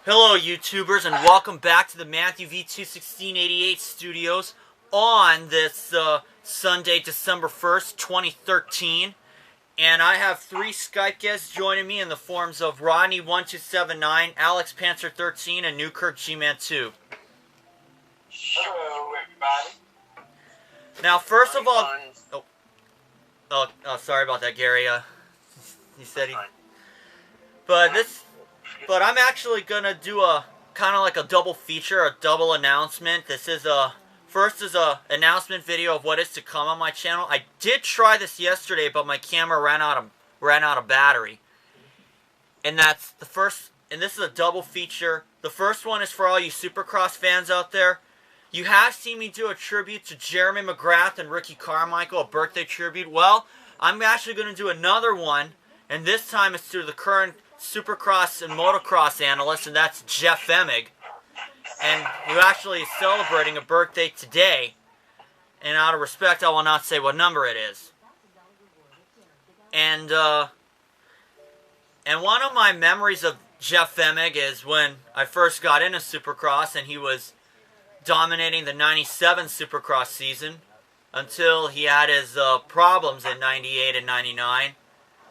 Hello YouTubers, and welcome back to the Matthew V21688 studios on this Sunday, December 1st, 2013. And I have three Skype guests joining me in the forms of Rodney1279, Alex Panzer13, and Newkirk G-Man 2. Hello everybody. Now first of all... sorry about that, Gary. He said he... But I'm actually gonna do a kind of like a double feature, a double announcement. This is first is a announcement video of what is to come on my channel. I did try this yesterday, but my camera ran out of battery. And that's the first. And this is a double feature. The first one is for all you Supercross fans out there. You have seen me do a tribute to Jeremy McGrath and Ricky Carmichael, a birthday tribute. Well, I'm actually going to do another one, and this time it's to the current Supercross and Motocross analyst, and that's Jeff Emig, and who actually is celebrating a birthday today. And out of respect, I will not say what number it is. And one of my memories of Jeff Emig is when I first got into Supercross, and he was dominating the '97 Supercross season until he had his problems in '98 and '99.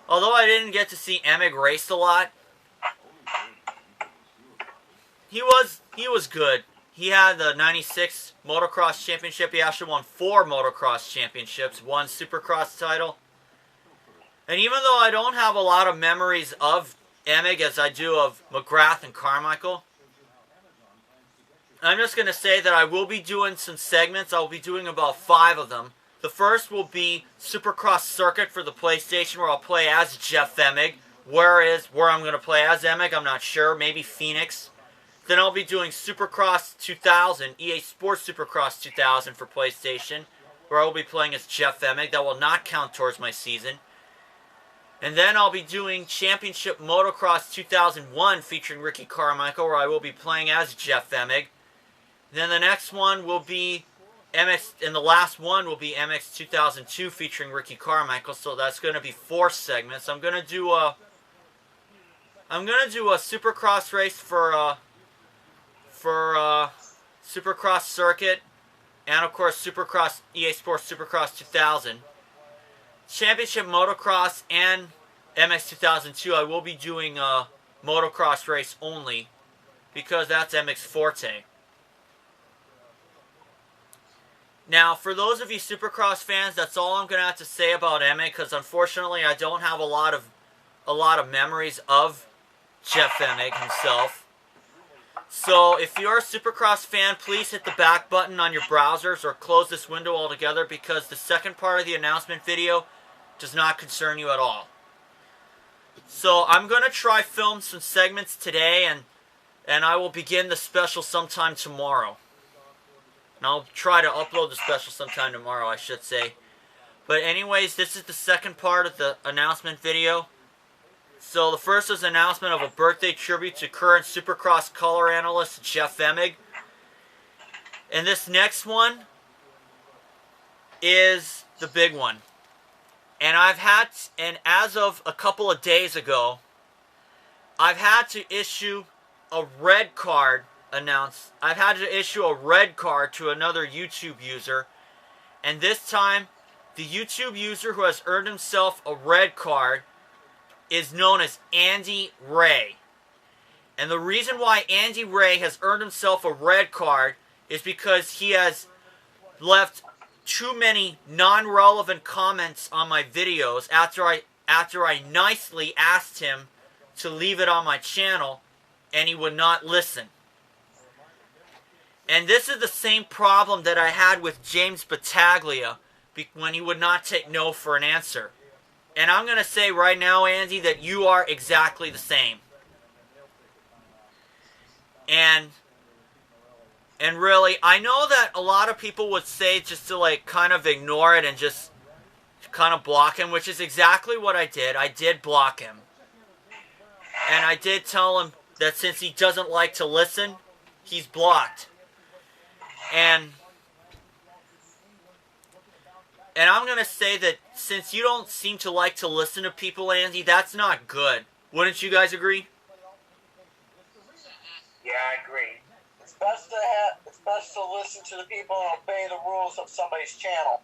Although I didn't get to see Emig race a lot, he was good. He had the '96 Motocross Championship. He actually won 4 Motocross Championships, 1 Supercross title. And even though I don't have a lot of memories of Emig as I do of McGrath and Carmichael, I'm just going to say that I will be doing some segments. I'll be doing about 5 of them. The first will be Supercross Circuit for the PlayStation, where I'll play as Jeff Emig. Where I'm going to play as Emig, I'm not sure. Maybe Phoenix. Then I'll be doing Supercross 2000, EA Sports Supercross 2000 for PlayStation, where I will be playing as Jeff Emig. That will not count towards my season. And then I'll be doing Championship Motocross 2001 featuring Ricky Carmichael, where I will be playing as Jeff Emig. Then the next one will be MX, and the last one will be MX 2002 featuring Ricky Carmichael. So that's going to be 4 segments. I'm going to do a Supercross race for Supercross Circuit, and of course Supercross EA Sports Supercross 2000. Championship Motocross and MX 2002. I will be doing a motocross race only because that's Emig's forte. Now, for those of you Supercross fans, that's all I'm going to have to say about Emig, because unfortunately I don't have a lot of memories of Jeff Emig himself. So, if you're a Supercross fan, please hit the back button on your browsers or close this window altogether, because the second part of the announcement video does not concern you at all. So, I'm going to try film some segments today, and I will begin the special sometime tomorrow. And I'll try to upload the special sometime tomorrow, I should say. But anyways, this is the second part of the announcement video. So the first is an announcement of a birthday tribute to current Supercross color analyst Jeff Emig. And this next one is the big one. And as of a couple of days ago, I've had to issue a red card I've had to issue a red card to another YouTube user, and this time the YouTube user who has earned himself a red card is known as Andy Ray. And the reason why Andy Ray has earned himself a red card is because he has left too many non-relevant comments on my videos after I nicely asked him to leave it on my channel, and he would not listen. And this is the same problem that I had with James Battaglia when he would not take no for an answer. And I'm going to say right now, Andy, that you are exactly the same. And really, I know that a lot of people would say just to like kind of ignore it and just kind of block him, which is exactly what I did. I did block him. And I did tell him that since he doesn't like to listen, he's blocked. And I'm going to say that since you don't seem to like to listen to people, Andy, that's not good. Wouldn't you guys agree? Yeah, I agree. It's best to listen to the people and obey the rules of somebody's channel.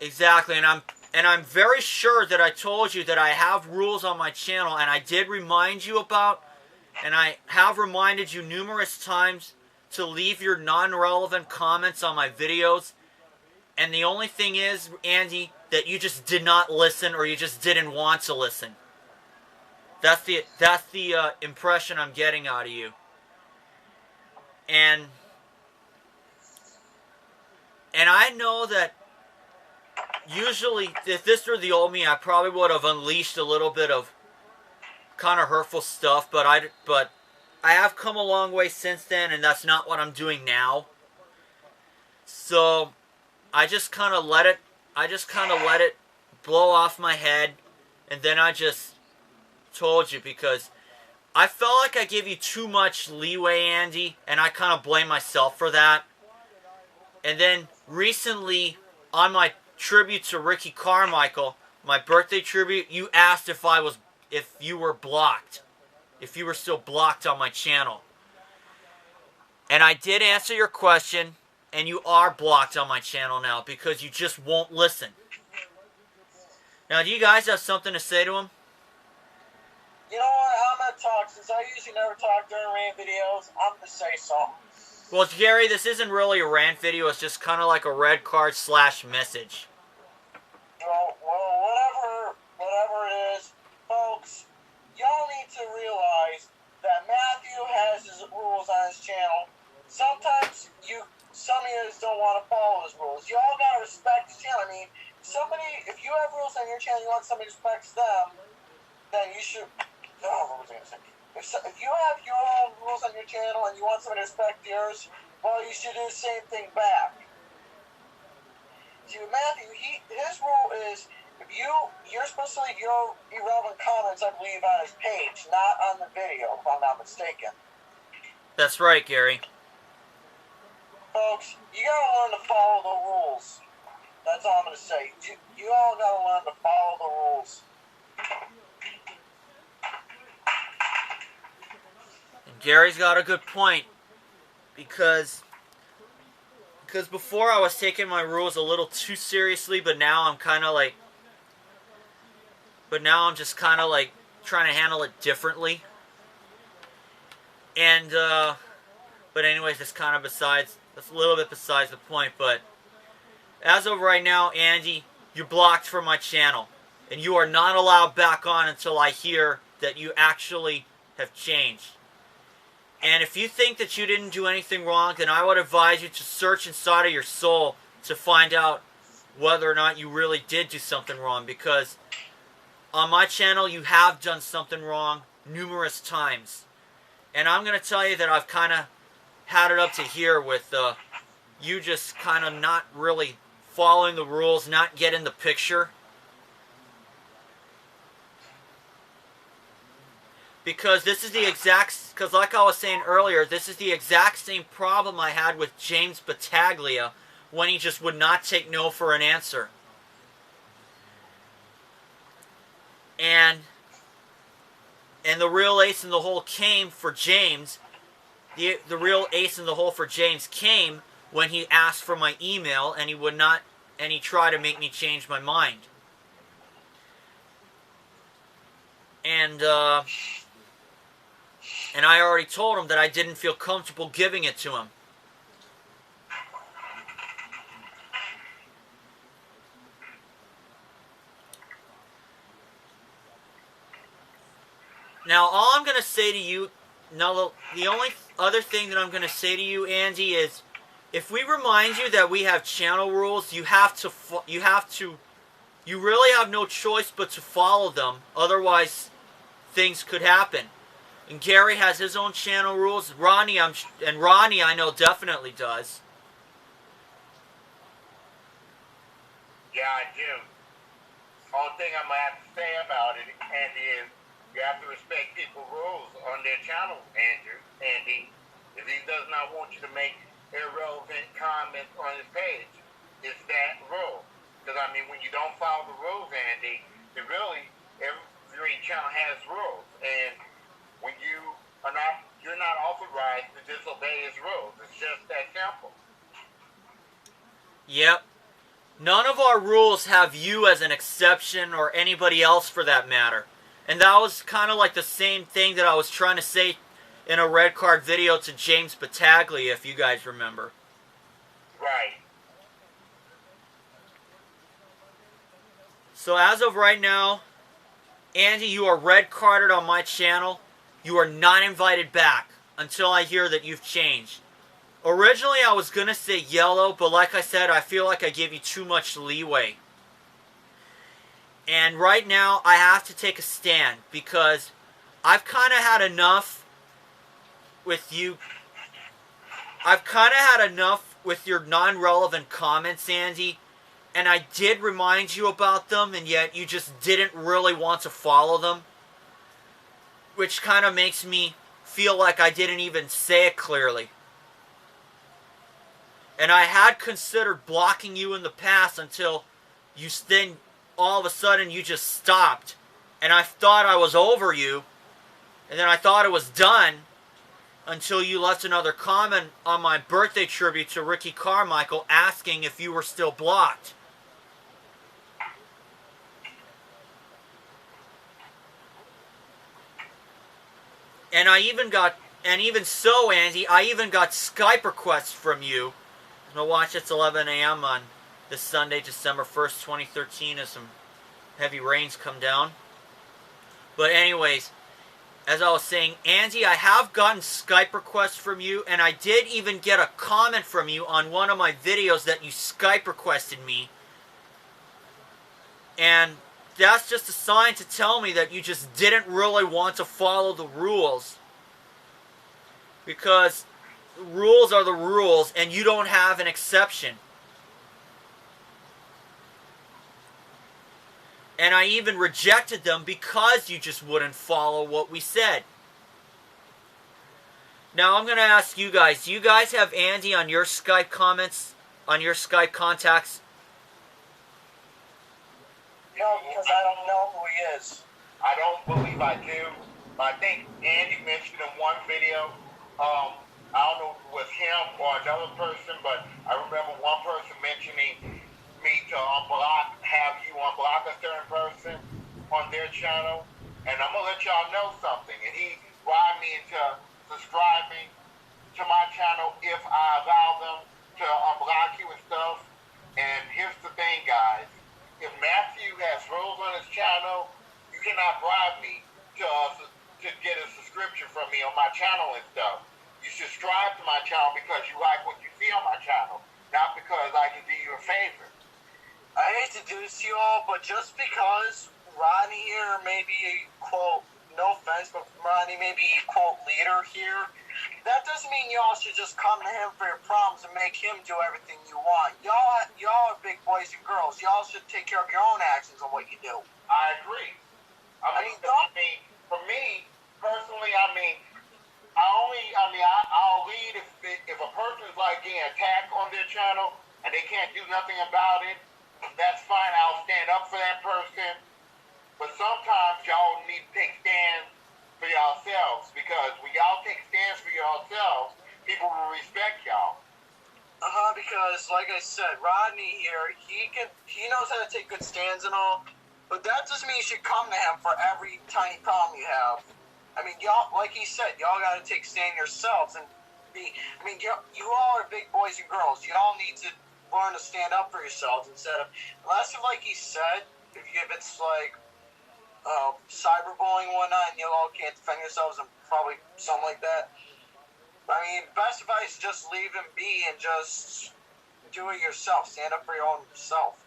Exactly, and I'm very sure that I told you that I have rules on my channel, and I did remind you about, and I have reminded you numerous times to leave your non-relevant comments on my videos. And the only thing is, Andy, that you just did not listen, or you just didn't want to listen. That's the impression I'm getting out of you. And I know that usually, if this were the old me, I probably would have unleashed a little bit of kind of hurtful stuff. But I have come a long way since then, and that's not what I'm doing now. So I just kind of let it. Blow off my head, and then I just told you, because I felt like I gave you too much leeway, Andy, and I kind of blame myself for that. And then recently, on my tribute to Ricky Carmichael, my birthday tribute, you asked if you were blocked, if you were still blocked on my channel. And I did answer your question, and you are blocked on my channel now because you just won't listen. Now, do you guys have something to say to him? You know what? I'm going to talk. Since I usually never talk during rant videos, I'm going to say something. Well, Gary, this isn't really a rant video. It's just kind of like a red card / message. Well, whatever it is, folks, y'all need to realize that Matthew has his rules on his channel. Sometimes some of you don't want to follow his rules. Y'all got to respect his channel. I mean, if you have rules on your channel, you want somebody to respect them, then you should. What was I going to say? If you have your own rules on your channel and you want somebody to respect yours, well, you should do the same thing back. See, with Matthew, his rule is you're supposed to leave your irrelevant comments, I believe, on his page, not on the video, if I'm not mistaken. That's right, Gary. Folks, you gotta learn to follow the rules. That's all I'm gonna say. You all gotta learn to follow the rules. And Gary's got a good point, because before I was taking my rules a little too seriously, but now I'm just kind of like trying to handle it differently. And but anyways, that's a little bit besides the point. But as of right now, Andy, you're blocked from my channel, and you are not allowed back on until I hear that you actually have changed. And if you think that you didn't do anything wrong, then I would advise you to search inside of your soul to find out whether or not you really did do something wrong. Because on my channel, you have done something wrong numerous times. And I'm going to tell you that I've kind of had it up to here with you just kind of not really following the rules, not getting the picture. Because because like I was saying earlier, this is the exact same problem I had with James Battaglia when he just would not take no for an answer. And the real ace in the hole came for James. The real ace in the hole for James came when he asked for my email, and he tried to make me change my mind. And I already told him that I didn't feel comfortable giving it to him. Now, all I'm going to say to you, the only other thing that I'm going to say to you, Andy, is if we remind you that we have channel rules, you really have no choice but to follow them. Otherwise, things could happen. And Gary has his own channel rules. Ronnie, I know definitely does. Yeah, I do. Only thing I'm going to have to say about it, Andy, is you have to respect people's rules on their channel, Andy. If he does not want you to make irrelevant comments on his page, it's that rule. Because, I mean, when you don't follow the rules, Andy, you're every channel has rules, and when you're not authorized to disobey his rules. It's just that simple. Yep. None of our rules have you as an exception or anybody else for that matter. And that was kind of like the same thing that I was trying to say in a red card video to James Battaglia, if you guys remember. Right. So as of right now, Andy, you are red carded on my channel. You are not invited back until I hear that you've changed. Originally, I was going to say yellow, but like I said, I feel like I gave you too much leeway. And right now, I have to take a stand because I've kind of had enough with you. I've kind of had enough with your non-relevant comments, Andy. And I did remind you about them, and yet you just didn't really want to follow them. Which kind of makes me feel like I didn't even say it clearly. And I had considered blocking you in the past until you then all of a sudden you just stopped. And I thought I was over you. And then I thought it was done until you left another comment on my birthday tribute to Ricky Carmichael asking if you were still blocked. And even so, Andy, I even got Skype requests from you. I'm going to watch it's 11 a.m. on this Sunday, December 1st, 2013, as some heavy rains come down. But anyways, as I was saying, Andy, I have gotten Skype requests from you, and I did even get a comment from you on one of my videos that you Skype requested me. And that's just a sign to tell me that you just didn't really want to follow the rules. Because the rules are the rules, and you don't have an exception. And I even rejected them because you just wouldn't follow what we said. Now I'm going to ask you guys, do you guys have Andy on your Skype comments, on your Skype contacts? No, because I don't know who he is. I don't believe I do. I think Andy mentioned in one video, I don't know if it was him or another person, but I remember one person mentioning me to have you unblock a certain person on their channel. And I'm going to let y'all know something. And he bribed me into subscribing to my channel if I allow them to unblock you and stuff. And here's the thing, guys. If Matthew has rules on his channel, you cannot bribe me to get a subscription from me on my channel and stuff. You subscribe to my channel because you like what you see on my channel, not because I can do you a favor. I hate to do this to you all, but just because Rodney here may be a, quote, no offense, but Rodney may be a, quote, leader here, that doesn't mean y'all should just come to him for your problems and make him do everything you want. Y'all are big boys and girls. Y'all should take care of your own actions on what you do. I agree. I mean, for me, personally, I'll lead if a person's like getting attacked on their channel and they can't do nothing about it. That's fine. I'll stand up for that person. But sometimes y'all need to take stands for yourselves, because when y'all take stands for yourselves, people will respect y'all. Because like I said, Rodney here, he knows how to take good stands and all, but that doesn't mean you should come to him for every tiny problem you have. I mean, y'all, like he said, y'all got to take stand yourselves and you all are big boys and girls. Y'all need to learn to stand up for yourselves instead of, unless if, like he said, if it's like cyberbullying and whatnot, and you all can't defend yourselves and probably something like that. I mean, best advice is just leave him be and just do it yourself. Stand up for your own self.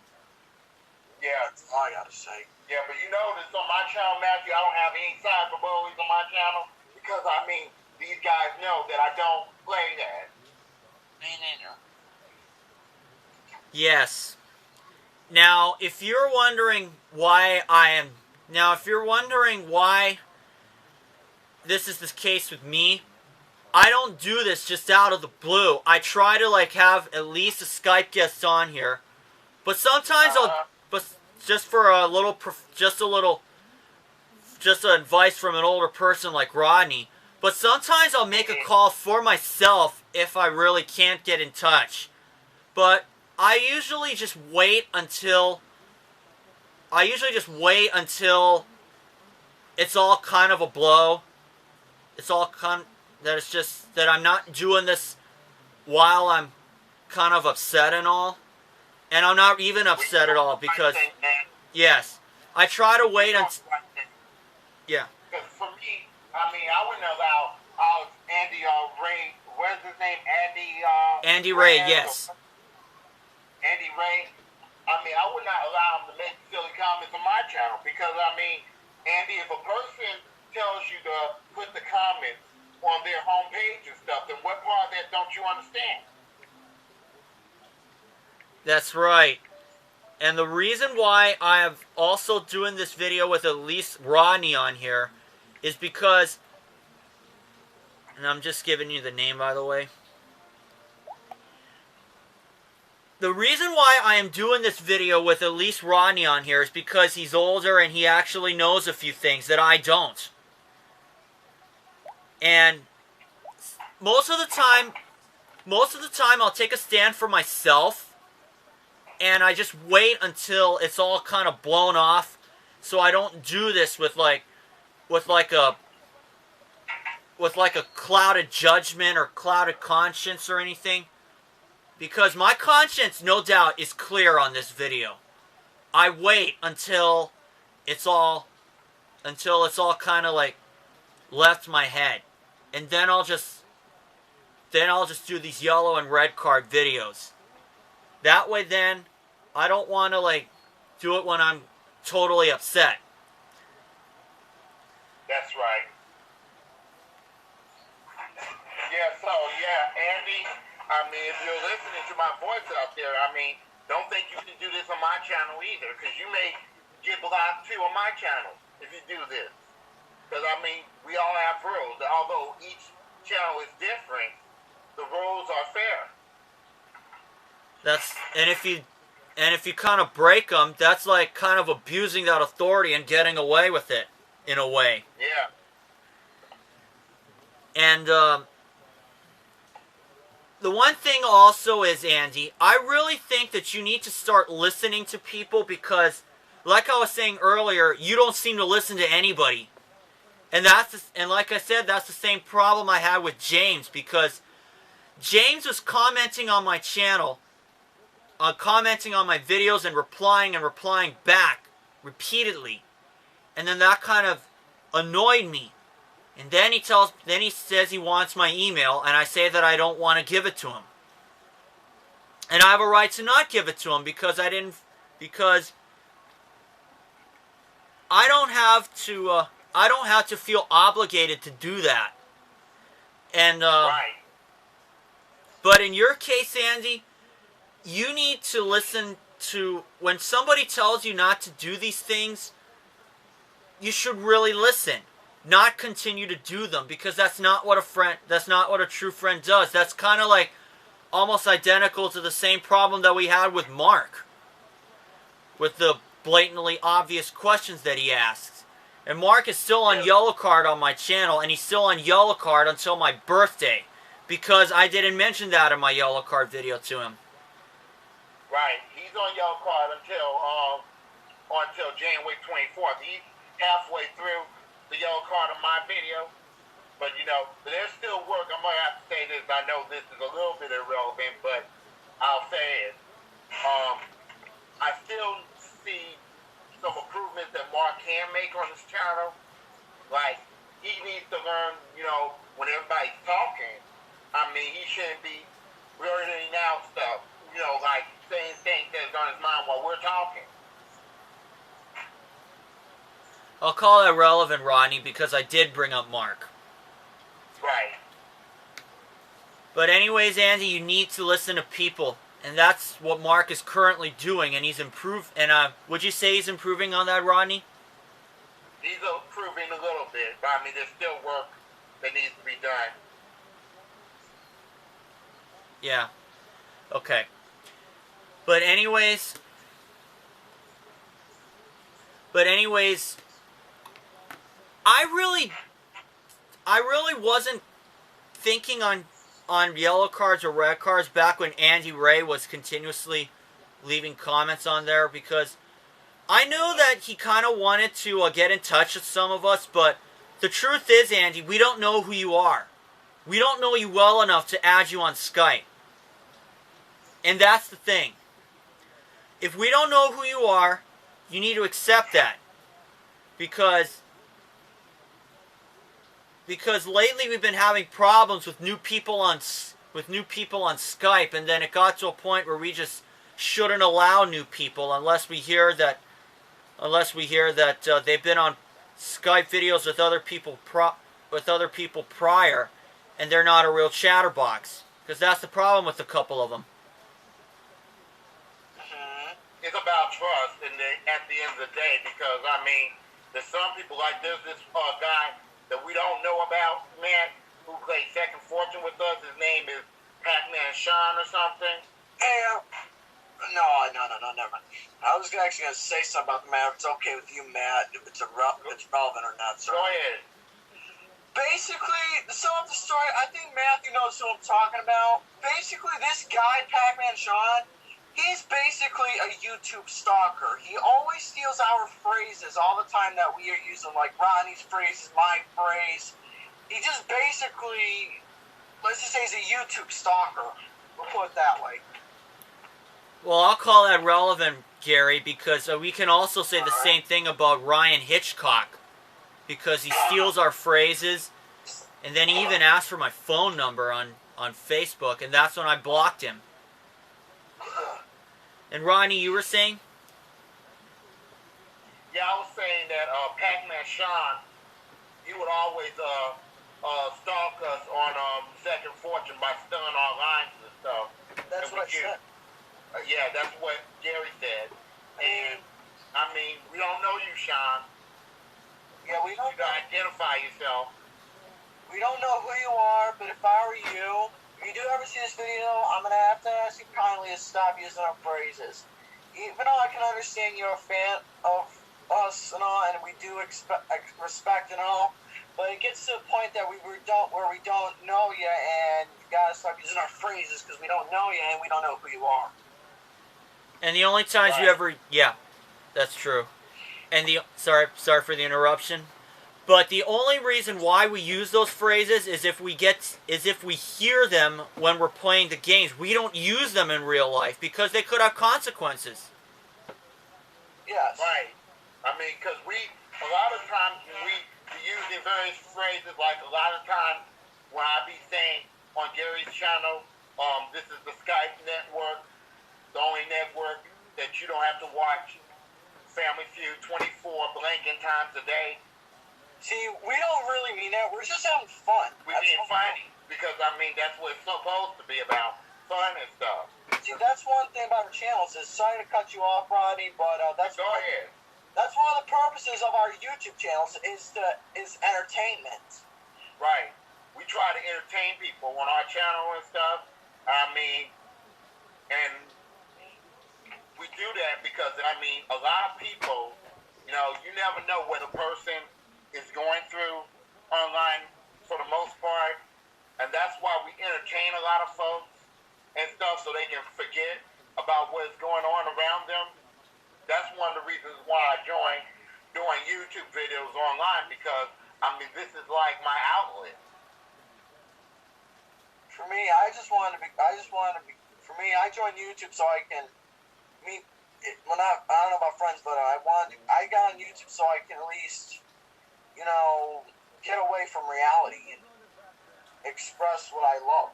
Yeah. That's all I gotta say. Yeah, but you notice on my channel, Matthew, I don't have any cyberbullies on my channel because, these guys know that I don't play that. Me neither. Yes. Now, if you're wondering why this is the case with me, I don't do this just out of the blue. I try to have at least a Skype guest on here, but sometimes just a little just advice from an older person like Rodney. But sometimes I'll make a call for myself if I really can't get in touch. But I usually just wait until it's all kind of a blow. It's all that it's just that I'm not doing this while I'm kind of upset and all. And I'm not even upset at all because, yes, I try to wait until, yeah. Because for me, I mean, I wouldn't allow Andy Ray, what's his name? Andy Ray, yes. Andy Ray. I mean, I would not allow him to make silly comments on my channel because, I mean, Andy, if a person tells you to put the comments on their homepage and stuff, then what part of that don't you understand? That's right. And the reason why I am also doing this video with at least Rodney on here is because, and I'm just giving you the name, by the way. The reason why I am doing this video with at least Rodney on here is because he's older and he actually knows a few things that I don't. And most of the time I'll take a stand for myself and I just wait until it's all kind of blown off, so I don't do this with like a clouded judgment or clouded conscience or anything. Because my conscience, no doubt, is clear on this video. I wait until it's all kind of like left my head. And then I'll just do these yellow and red card videos. That way then, I don't want to like do it when I'm totally upset. That's right. Yeah, so yeah, Andy, I mean, if you're listening to my voice out there, I mean, don't think you can do this on my channel either, because you may get blocked too on my channel if you do this. Because, I mean, we all have rules. Although each channel is different, the rules are fair. And if you kind of break them, that's like kind of abusing that authority and getting away with it, in a way. Yeah. And, the one thing also is, Andy, I really think that you need to start listening to people because, like I was saying earlier, you don't seem to listen to anybody. And like I said, that's the same problem I had with James, because James was commenting on my channel, commenting on my videos and replying back repeatedly. And then that kind of annoyed me. And then he says he wants my email, and I say that I don't want to give it to him. And I have a right to not give it to him because I don't have to feel obligated to do that. And right. But in your case, Andy, you need to listen to when somebody tells you not to do these things. You should really listen. Not continue to do them, because that's not what a true friend does. That's kind of like almost identical to the same problem that we had with Mark, with the blatantly obvious questions that he asks. And Mark is still on yellow card on my channel, and he's still on yellow card until my birthday, because I didn't mention that in my yellow card video to him. Right, he's on yellow card until January 24th. He's halfway through the yellow card on my video, but you know, there's still work. I'm gonna have to say this. I know this is a little bit irrelevant, but I'll say it. I still see some improvements that Mark can make on his channel. Like, he needs to learn, you know, when everybody's talking, I mean, he shouldn't be blurting out stuff, you know, like saying things that's on his mind while we're talking. I'll call that relevant, Rodney, because I did bring up Mark. Right. But anyways, Andy, you need to listen to people. And that's what Mark is currently doing. And he's improved. And would you say he's improving on that, Rodney? He's improving a little bit. But I mean, there's still work that needs to be done. Yeah. Okay. But anyways... I really wasn't thinking on yellow cards or red cards back when Andy Ray was continuously leaving comments on there, because I knew that he kind of wanted to get in touch with some of us, but the truth is, Andy, we don't know who you are. We don't know you well enough to add you on Skype. And that's the thing. If we don't know who you are, you need to accept that. Because lately we've been having problems with new people on Skype, and then it got to a point where we just shouldn't allow new people unless we hear that they've been on Skype videos with other people prior, and they're not a real chatterbox. Because that's the problem with a couple of them. It's about trust at the end of the day, because I mean, there's some people like there's this guy that we don't know about, man, who plays Second Fortune with us. His name is Pac-Man Sean or something. Hey, no, never mind. I was actually going to say something about the matter. If it's okay with you, Matt, if it's relevant or not. So. Go ahead. Basically, the sum of the story, I think Matthew knows who I'm talking about. Basically, this guy, Pac-Man Sean, he's basically a YouTube stalker. He always steals our phrases all the time that we are using, like Ronnie's phrase, my phrase. He just basically, let's just say he's a YouTube stalker. We'll put it that way. Well, I'll call that relevant, Gary, because we can also say the same thing about Ryan Hitchcock, because he steals our phrases, and then he even asked for my phone number on Facebook, and that's when I blocked him. And Ronnie, you were saying? Yeah, I was saying that Pac-Man Sean, he would always stalk us on Second Fortune by stealing our lines and stuff. That's what I said. Yeah, that's what Gary said. And, I mean, we don't know you, Sean. Yeah, we don't You gotta identify yourself. We don't know who you are, but if I were you, if you do ever see this video, I'm going to have to ask you kindly to stop using our phrases. Even though I can understand you're a fan of us and all, and we do respect and all, but it gets to the point that we don't know you, and you got to stop using our phrases because we don't know you and we don't know who you are. And the only times you ever... Yeah, that's true. And sorry for the interruption. But the only reason why we use those phrases is if we hear them when we're playing the games. We don't use them in real life because they could have consequences. Yes. Right. I mean, because a lot of times when we use the various phrases, like a lot of times when I be saying on Gary's channel, this is the Skype network, the only network that you don't have to watch Family Feud 24 blanking times a day. See, we don't really mean that. We're just having fun. We're being funny because, I mean, that's what it's supposed to be about, fun and stuff. See, that's one thing about our channels is, sorry to cut you off, Rodney, but Go ahead. That's one of the purposes of our YouTube channels is entertainment. Right. We try to entertain people on our channel and stuff. I mean, and we do that because, I mean, a lot of people, you know, you never know what a person is going through online for the most part. And that's why we entertain a lot of folks and stuff so they can forget about what's going on around them. That's one of the reasons why I joined doing YouTube videos online, because, I mean, this is like my outlet. For me, I joined YouTube so I can meet, I don't know about friends, but I got on YouTube so I can at least, you know, get away from reality and express what I love.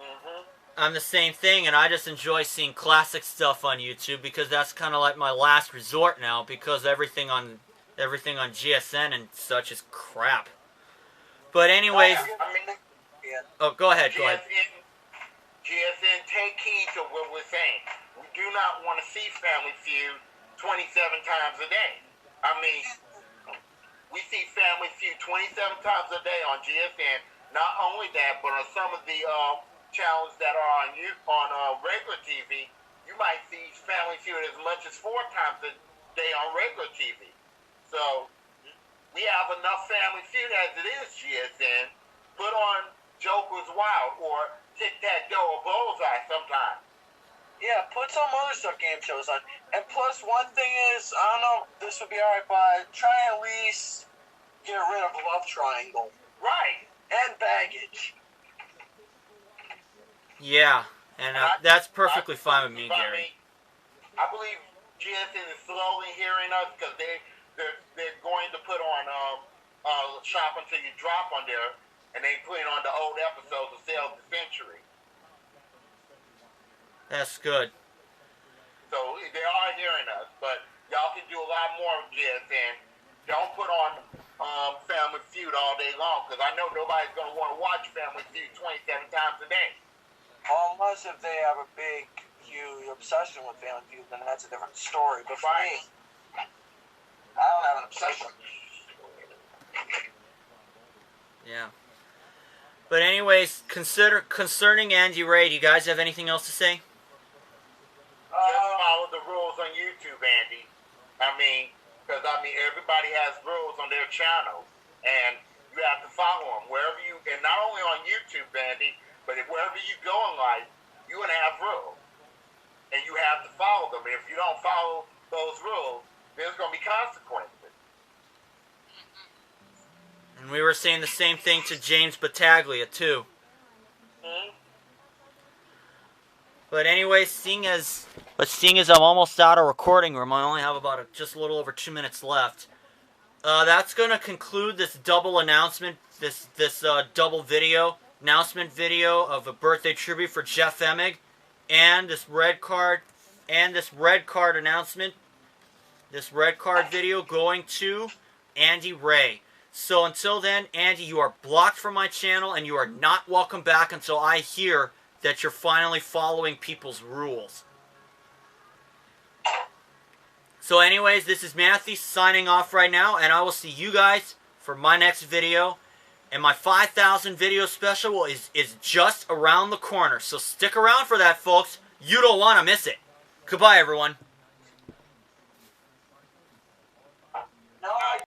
Mm-hmm. I'm the same thing, and I just enjoy seeing classic stuff on YouTube because that's kind of like my last resort now, because everything on GSN and such is crap. But anyways, oh, go ahead. GSN, take heed to what we're saying. We do not want to see Family Feud 27 times a day. I mean, we see Family Feud 27 times a day on GSN. Not only that, but on some of the channels that are on regular TV, you might see Family Feud as much as 4 times a day on regular TV. So we have enough Family Feud as it is, GSN. Put on Joker's Wild or Tic-Tac-Toe or Bullseye sometime. Yeah, put some other stuff game shows on. And plus, one thing is, I don't know, this would be alright, but try at least get rid of Love Triangle. Right. And baggage. Yeah, and that's perfectly fine with me, Gary. I believe GSN is slowly hearing us because they're going to put on Shop Until You Drop on there, and they putting on the old episodes of Sales of the Century. That's good. So they are hearing us, but y'all can do a lot more with GSN. Don't put on Family Feud all day long, because I know nobody's going to want to watch Family Feud 27 times a day. Unless if they have a big, huge obsession with Family Feud, then that's a different story. But for me, I don't have an obsession. Yeah. But anyways, concerning Andy Ray, do you guys have anything else to say? Just follow the rules on YouTube, Andy. Because everybody has rules on their channel, and you have to follow them wherever you. And not only on YouTube, Andy, but wherever you go in life, you're gonna have rules, and you have to follow them. And if you don't follow those rules, there's gonna be consequences. And we were saying the same thing to James Battaglia too. Mm-hmm. But anyway, seeing as I'm almost out of recording room, I only have about just a little over 2 minutes left. That's gonna conclude this double announcement, this double announcement video of a birthday tribute for Jeff Emig, and this red card announcement, this red card video going to Andy Ray. So until then, Andy, you are blocked from my channel, and you are not welcome back until I hear that you're finally following people's rules. So anyways, this is Matthew signing off right now, and I will see you guys for my next video. And my 5,000 video special is just around the corner. So stick around for that, folks. You don't want to miss it. Goodbye, everyone.